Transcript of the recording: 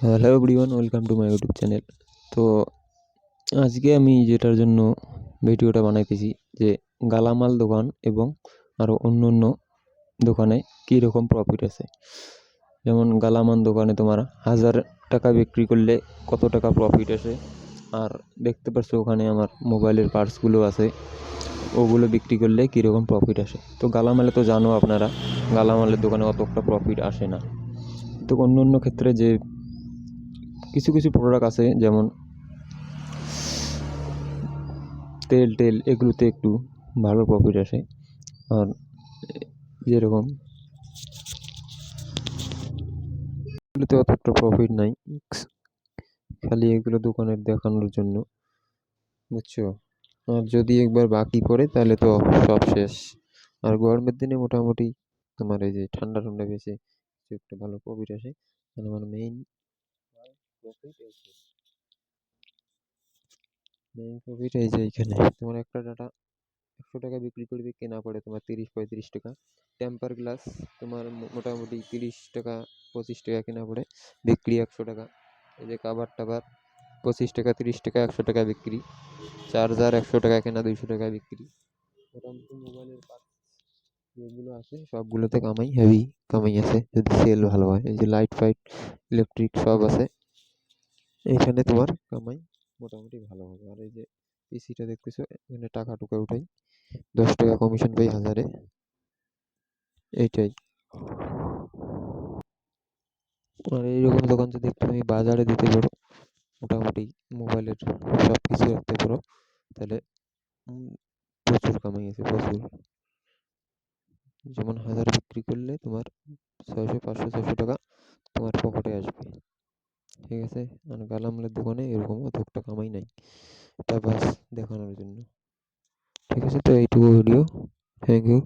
Hello everyone, welcome to my YouTube channel. তো আজকে আমি যেটার জন্য ভিডিওটা বানাইতেছি যে গালামাল দোকান এবং আরও অন্য অন্য দোকানে কীরকম প্রফিট আছে। যেমন গালামাল দোকানে তোমার 1000 টাকা বিক্রি করলে কত টাকা প্রফিট আসে, আর দেখতে পাচ্ছ ওখানে আমার মোবাইলের পার্টসগুলো আছে, ওগুলো বিক্রি করলে কীরকম প্রফিট আসে। তো গালামালে তো জানো আপনারা, গালামালের দোকানে অতটা প্রফিট আসে না। তো অন্য অন্য ক্ষেত্রে যে কিছু কিছু প্রোডাক্ট আছে, যেমন তেল এগুলোতে একটু ভালো প্রফিট আসে। আর যেরকম এগুলোতে অতটা প্রফিট নাই, খালি এগুলো দোকানের দেখানোর জন্য, বুঝছো। আর যদি একবার বাকি পড়ে তাহলে তো সব শেষ। আর গরমের দিনে মোটামুটি তোমার এই যে ঠান্ডা ঠান্ডা বেশি একটু ভালো প্রফিট আসে। মানে আমার মেইন প্রফিট এই যে এখানে তোমার একটা ডাটা 100 টাকা বিক্রি করবে, কেনা পড়ে তোমার 30-35 টাকা। টেম্পার গ্লাস তোমার মোটামুটি 30 টাকা 25 টাকা কেনা পড়ে, বিক্রি 100 টাকা। এই যে কাবার টাবার 25 টাকা 30 টাকা 100 টাকা বিক্রি। চার্জার 100 টাকা কেনা 200 টাকা বিক্রি। মোটামুটি মোবাইলের পার্টস যেগুলো আছে সবগুলোতে কামাই, হেভি কামাই আছে যদি সেল ভালো হয়। এই যে লাইট ফাইট ইলেকট্রিক সব আছে, এখানে তোমার কামাই মোটামুটি ভালো হবে। আর এই যে পিসিটা দেখতেছো, এখানে টাকা টুকা উঠাই, 10 টাকা কমিশন পাই 1000-এ, এইটাই। আর এইরকম দোকান যদি তুমি বাজারে দিতে পারো, মোটামুটি মোবাইলের সব কিছু রাখতে পারো, তাহলে প্রচুর কামাই আছে, প্রচুর। যেমন 1000 বিক্রি করলে তোমার 600 500 600 টাকা তোমার পকেটে আসবে, ঠিক আছে। আর গালামালের দোকানে এরকম অতটা কামাই নাই, তা বাস দেখানোর জন্য, ঠিক আছে। তো এইটুকু ভিডিও, থ্যাংক ইউ।